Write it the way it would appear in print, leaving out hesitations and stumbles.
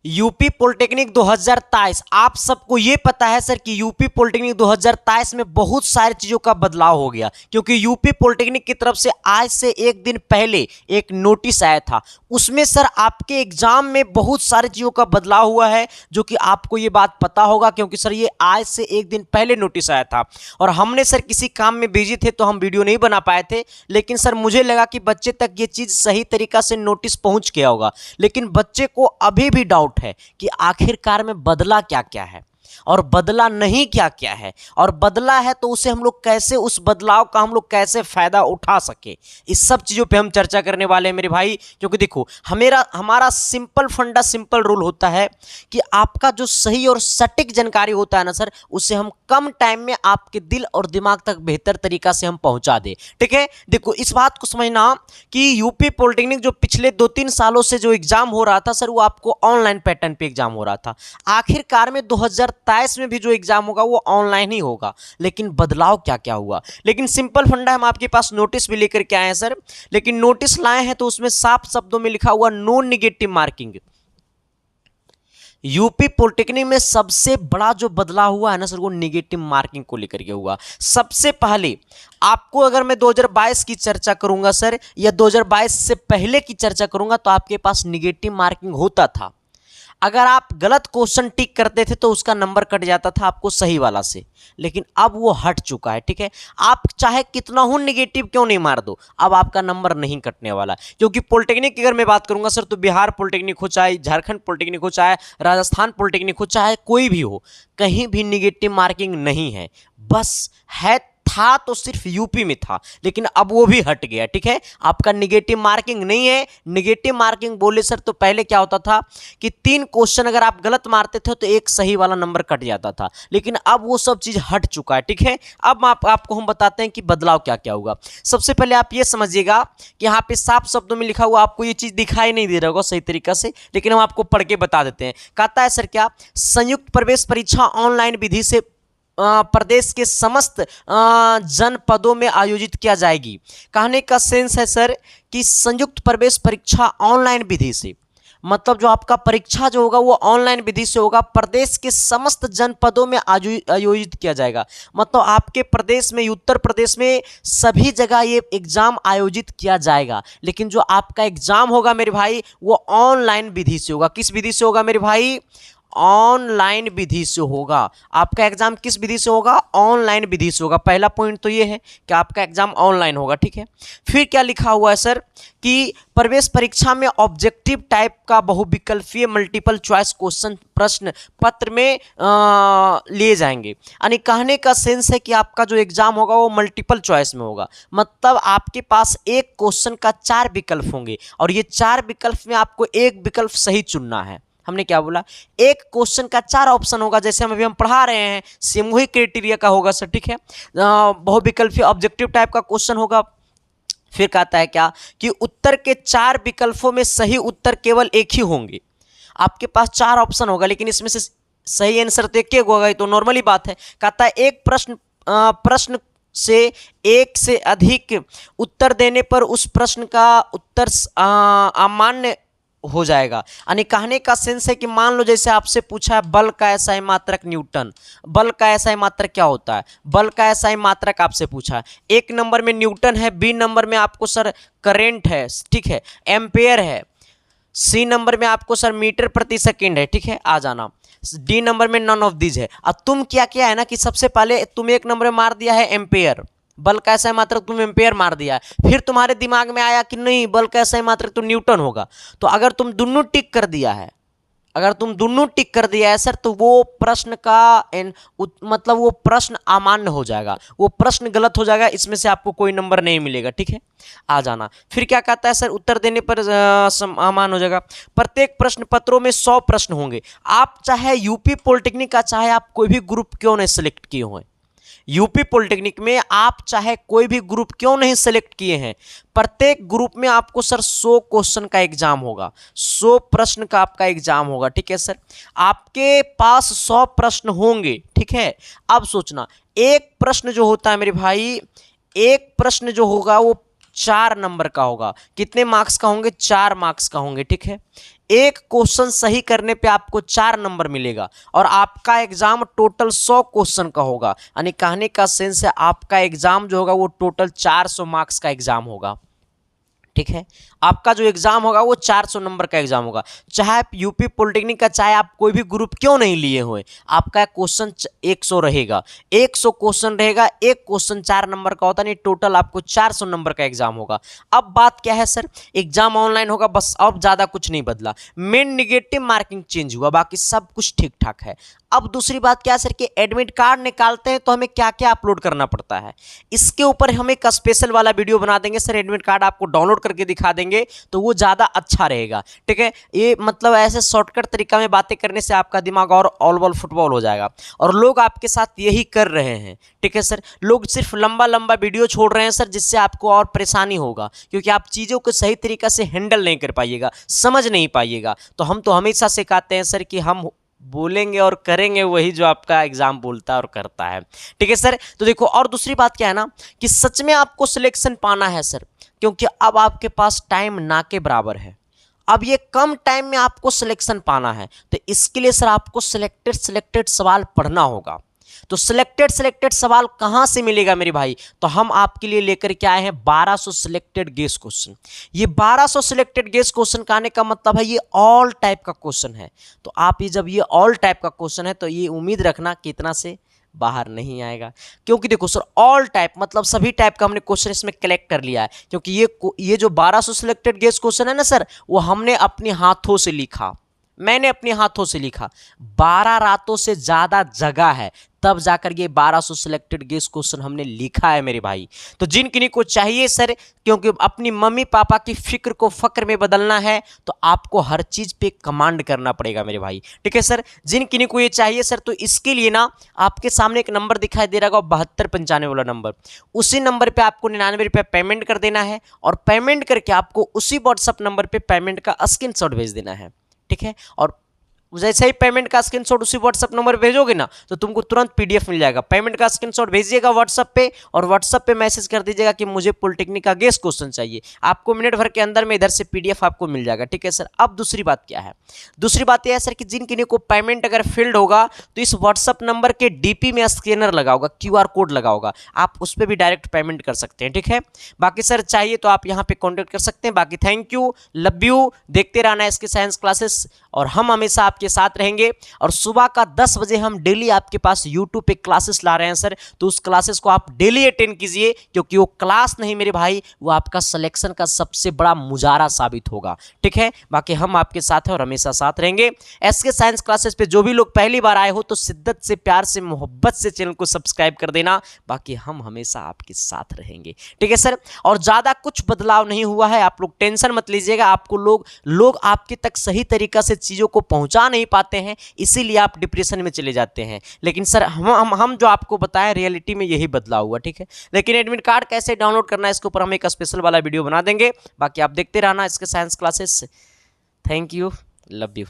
UP polytechnic 2023, आप सबको ये पता है सर कि यूपी पॉलिटेक्निक 2023 में बहुत सारी चीज़ों का बदलाव हो गया, क्योंकि यूपी पॉलिटेक्निक की तरफ से आज से एक दिन पहले एक नोटिस आया था। उसमें सर आपके एग्जाम में बहुत सारी चीज़ों का बदलाव हुआ है, जो कि आपको ये बात पता होगा, क्योंकि सर ये आज से एक दिन पहले नोटिस आया था और हमने सर किसी काम में बिजी थे तो हम वीडियो नहीं बना पाए थे। लेकिन सर मुझे लगा कि बच्चे तक ये चीज़ सही तरीका से नोटिस पहुँच गया होगा, लेकिन बच्चे को अभी भी डाउट है कि आखिरकार में बदला क्या क्या है और बदला नहीं क्या क्या है, और बदला है तो उसे हम लोग कैसे, उस बदलाव का हम लोग कैसे फायदा उठा सके। इस सब चीज़ों पे हम चर्चा करने वाले हैं मेरे भाई। क्योंकि देखो हमारा सिंपल फंडा, सिंपल रूल होता है कि आपका जो सही और सटीक जानकारी होता है ना सर, उसे हम कम टाइम में आपके दिल और दिमाग तक बेहतर तरीका से हम पहुंचा दे। ठीक है, देखो इस बात को समझना कि यूपी पॉलिटेक्निक जो पिछले 2-3 सालों से जो एग्जाम हो रहा था सर, वो आपको ऑनलाइन पैटर्न पे एग्जाम हो रहा था। आखिरकार में 2023 में भी जो एग्जाम होगा वो ऑनलाइन ही होगा। लेकिन बदलाव क्या क्या हुआ, लेकिन सिंपल फंडा, हम आपके पास नोटिस भी लेकर के आए हैं सर। लेकिन नोटिस लाए हैं तो उसमें साफ शब्दों में लिखा हुआ no negative marking. UP polytechnic में सबसे बड़ा जो बदलाव हुआ है ना सर, वो नेगेटिव मार्किंग को लेकर के हुआ। सबसे पहले आपको अगर मैं 2022 की चर्चा करूंगा सर, या 2022 से पहले की चर्चा करूंगा, तो आपके पास नेगेटिव मार्किंग होता था। अगर आप गलत क्वेश्चन टिक करते थे तो उसका नंबर कट जाता था आपको सही वाला से। लेकिन अब वो हट चुका है। ठीक है, आप चाहे कितना हो नेगेटिव क्यों नहीं मार दो, अब आपका नंबर नहीं कटने वाला। क्योंकि पॉलिटेक्निक की अगर मैं बात करूंगा सर, तो बिहार पॉलिटेक्निक हो, चाहे झारखंड पॉलिटेक्निक हो, चाहे राजस्थान पॉलिटेक्निक हो, चाहे कोई भी हो, कहीं भी नेगेटिव मार्किंग नहीं है। बस है, था तो सिर्फ यूपी में था, लेकिन अब वो भी हट गया। ठीक है, आपका नेगेटिव मार्किंग नहीं है। नेगेटिव मार्किंग बोले सर तो पहले क्या होता था कि 3 क्वेश्चन अगर आप गलत मारते थे तो एक सही वाला नंबर कट जाता था, लेकिन अब वो सब चीज हट चुका है। ठीक है, अब आपको हम बताते हैं कि बदलाव क्या क्या होगा। सबसे पहले आप ये समझिएगा कि यहाँ पे साफ शब्दों में लिखा हुआ, आपको ये चीज दिखाई नहीं दे रहा होगा सही तरीका से, लेकिन हम आपको पढ़ के बता देते हैं। कहता है सर क्या, संयुक्त प्रवेश परीक्षा ऑनलाइन विधि से प्रदेश के समस्त जनपदों में आयोजित किया जाएगी। कहने का सेंस है सर कि संयुक्त प्रवेश परीक्षा ऑनलाइन विधि से, मतलब जो आपका परीक्षा जो होगा वो ऑनलाइन विधि से होगा, प्रदेश के समस्त जनपदों में आयोजित किया जाएगा। मतलब आपके प्रदेश में, उत्तर प्रदेश में सभी जगह ये एग्जाम आयोजित किया जाएगा। लेकिन जो आपका एग्जाम होगा मेरे भाई, वो ऑनलाइन विधि से होगा। किस विधि से होगा मेरे भाई? ऑनलाइन विधि से होगा। आपका एग्जाम किस विधि से होगा? ऑनलाइन विधि से होगा। पहला पॉइंट तो ये है कि आपका एग्जाम ऑनलाइन होगा। ठीक है, फिर क्या लिखा हुआ है सर कि प्रवेश परीक्षा में ऑब्जेक्टिव टाइप का बहुविकल्पीय मल्टीपल चॉइस क्वेश्चन प्रश्न पत्र में लिए जाएंगे। यानी कहने का सेंस है कि आपका जो एग्जाम होगा वो मल्टीपल चॉइस में होगा। मतलब आपके पास एक क्वेश्चन का 4 विकल्प होंगे और ये 4 विकल्प में आपको एक विकल्प सही चुनना है। हमने क्या बोला? एक क्वेश्चन का 4 ऑप्शन होगा, जैसे हम पढ़ा रहे हैं, सेम वही क्राइटेरिया का होगा सर। ठीक है, बहुविकल्पीय ऑब्जेक्टिव टाइप का क्वेश्चन होगा। फिर कहता है क्या कि उत्तर के 4 विकल्पों में सही उत्तर केवल एक ही होंगे। आपके पास 4 ऑप्शन होगा, लेकिन इसमें से सही आंसर तो एक होगा, ये तो नॉर्मली बात है। कहता है एक प्रश्न से एक से अधिक उत्तर देने पर उस प्रश्न का उत्तर अमान्य हो जाएगा। यानी कहने का सेंस है कि मान लो जैसे आपसे पूछा है बल का एसआई मात्रक न्यूटन। बल का एसआई मात्रक क्या होता है? बल का एसआई मात्रक आपसे पूछा है। 1 नंबर में न्यूटन है, बी नंबर में आपको सर करेंट है, ठीक है, एम्पेयर है, सी नंबर में आपको सर मीटर प्रति सेकेंड है। ठीक है, आ जाना। डी नंबर में नन ऑफ दीज है। अब तुम क्या किया है ना कि सबसे पहले तुम 1 नंबर में मार दिया है एम्पेयर, बल का एसआई मात्रक तुम एम्पेयर मार दिया है। फिर तुम्हारे दिमाग में आया कि नहीं, बल का एसआई मात्रक तो न्यूटन होगा। तो अगर तुम दोनों टिक कर दिया है, सर, तो वो प्रश्न का मतलब वो प्रश्न अमान्य हो जाएगा, वो प्रश्न गलत हो जाएगा, इसमें से आपको कोई नंबर नहीं मिलेगा। ठीक है, आ जाना। फिर क्या कहता है सर, उत्तर देने पर अमान्य हो जाएगा। प्रत्येक प्रश्न पत्रों में 100 प्रश्न होंगे। आप चाहे यूपी पॉलिटेक्निक का चाहे आप कोई भी ग्रुप क्यों नहीं सेलेक्ट किए हुए, यूपी पॉलिटेक्निक में आप चाहे कोई भी ग्रुप क्यों नहीं सेलेक्ट किए हैं, प्रत्येक ग्रुप में आपको सर 100 क्वेश्चन का एग्जाम होगा, 100 प्रश्न का आपका एग्जाम होगा। ठीक है सर, आपके पास 100 प्रश्न होंगे। ठीक है, अब सोचना, एक प्रश्न जो होता है मेरे भाई, एक प्रश्न जो होगा वो 4 नंबर का होगा। कितने मार्क्स का होंगे? 4 मार्क्स का होंगे। ठीक है, एक क्वेश्चन सही करने पे आपको 4 नंबर मिलेगा और आपका एग्जाम टोटल 100 क्वेश्चन का होगा। यानी कहने का सेंस है आपका एग्जाम जो होगा वो टोटल 400 मार्क्स का एग्जाम होगा। ठीक है, आपका जो एग्जाम होगा वो 400 नंबर का एग्जाम होगा। चाहे आप यूपी पॉलिटेक्निक का, चाहे आप कोई भी ग्रुप क्यों नहीं लिए हुए, आपका क्वेश्चन 100 रहेगा, 100 क्वेश्चन रहेगा। एक क्वेश्चन 4 नंबर का होता नहीं, टोटल आपको 400 नंबर का एग्जाम होगा। अब बात क्या है सर, एग्जाम ऑनलाइन होगा बस, अब ज्यादा कुछ नहीं बदला। मेन निगेटिव मार्किंग चेंज हुआ, बाकी सब कुछ ठीक ठाक है। अब दूसरी बात क्या है सर कि एडमिट कार्ड निकालते हैं तो हमें क्या क्या अपलोड करना पड़ता है, इसके ऊपर हम एक स्पेशल वाला वीडियो बना देंगे सर। एडमिट कार्ड आपको डाउनलोड करके दिखा देंगे तो वो ज़्यादा अच्छा रहेगा। ठीक है, ये मतलब ऐसे शॉर्टकट तरीका में बातें करने से आपका दिमाग और ऑल बॉल फुटबॉल हो जाएगा, और लोग आपके साथ यही कर रहे हैं। ठीक है सर, लोग सिर्फ लंबा लंबा वीडियो छोड़ रहे हैं सर, जिससे आपको और परेशानी होगा, क्योंकि आप चीज़ों को सही तरीका से हैंडल नहीं कर पाइएगा, समझ नहीं पाइएगा। तो हम तो हमेशा सिखाते हैं सर कि हम बोलेंगे और करेंगे वही जो आपका एग्जाम बोलता है और करता है। ठीक है सर, तो देखो और दूसरी बात क्या है ना कि सच में आपको सिलेक्शन पाना है सर, क्योंकि अब आपके पास टाइम ना के बराबर है। अब ये कम टाइम में आपको सिलेक्शन पाना है, तो इसके लिए सर आपको सिलेक्टेड सवाल पढ़ना होगा। तो सिलेक्टेड सवाल कहां से मिलेगा मेरे भाई, तो हम आपके लिए लेकर के आए हैं 1200 सिलेक्टेड गेस क्वेश्चन। ये 1200 सिलेक्टेड गेस क्वेश्चन का आने का मतलब है ये ऑल टाइप का क्वेश्चन है। तो आप ये जब ये ऑल टाइप का क्वेश्चन है तो ये उम्मीद रखना कितना से बाहर नहीं आएगा, क्योंकि देखो सर ऑल टाइप मतलब सभी टाइप का हमने क्वेश्चन इसमें कलेक्ट कर लिया है। क्योंकि ये जो 1200 सिलेक्टेड गेस क्वेश्चन है ना सर, वो हमने अपने हाथों से लिखा, मैंने अपने हाथों से लिखा, 12 रातों से ज़्यादा जगह है तब जाकर ये 1200 सिलेक्टेड गेस क्वेश्चन हमने लिखा है मेरे भाई। तो जिन किन्हीं को चाहिए सर, क्योंकि अपनी मम्मी पापा की फिक्र को फक्र में बदलना है, तो आपको हर चीज़ पे कमांड करना पड़ेगा मेरे भाई। ठीक है सर, जिन किन्हीं को ये चाहिए सर, तो इसके लिए ना आपके सामने एक नंबर दिखाई दे रहा होगा 7295 वाला नंबर, उसी नंबर पर आपको 99 रुपये पेमेंट कर देना है, और पेमेंट करके आपको उसी व्हाट्सअप नंबर पर पेमेंट का स्क्रीनशॉट भेज देना है। ठीक है, और जैसे ही पेमेंट का स्क्रीनशॉट उसी व्हाट्सअप नंबर भेजोगे ना, तो तुमको तुरंत पीडीएफ मिल जाएगा। पेमेंट का स्क्रीनशॉट भेजिएगा व्हाट्सअप पे, और व्हाट्सअप पे मैसेज कर दीजिएगा कि मुझे पॉलिटेक्निक का गेस क्वेश्चन चाहिए। आपको मिनट भर के अंदर में इधर से पीडीएफ आपको मिल जाएगा। ठीक है सर, अब दूसरी बात क्या है, दूसरी बात यह है सर कि जिन किन्हीं को पेमेंट अगर फील्ड होगा तो इस व्हाट्सअप नंबर के डीपी में स्कैनर लगा होगा, QR कोड लगा होगा, आप उस पर भी डायरेक्ट पेमेंट कर सकते हैं। ठीक है, बाकी सर चाहिए तो आप यहाँ पे कॉन्टेक्ट कर सकते हैं। बाकी थैंक यू, लव यू, देखते रहना इसके साइंस क्लासेस, और हम हमेशा आपके साथ रहेंगे। और सुबह का 10 बजे हम डेली आपके पास यूट्यूब पे क्लासेस ला रहे हैं सर, तो उस क्लासेस को आप डेली अटेंड कीजिए, क्योंकि वो क्लास नहीं मेरे भाई, वो आपका सिलेक्शन का सबसे बड़ा मुजारा साबित होगा। ठीक है, बाकी हम आपके साथ हैं और हमेशा साथ रहेंगे। एसके साइंस क्लासेस पे जो भी लोग पहली बार आए हो तो शिद्दत से, प्यार से, मोहब्बत से चैनल को सब्सक्राइब कर देना, बाकी हम हमेशा आपके साथ रहेंगे। ठीक है सर, और ज़्यादा कुछ बदलाव नहीं हुआ है, आप लोग टेंशन मत लीजिएगा। आपको लोग आपके तक सही तरीका से चीज़ों को पहुंचा नहीं पाते हैं, इसीलिए आप डिप्रेशन में चले जाते हैं। लेकिन सर हम जो आपको बताएं रियलिटी में यही बदलाव हुआ। ठीक है, लेकिन एडमिट कार्ड कैसे डाउनलोड करना है इसके ऊपर हम एक स्पेशल वाला वीडियो बना देंगे। बाकी आप देखते रहना इसके science classes. Thank you, love you.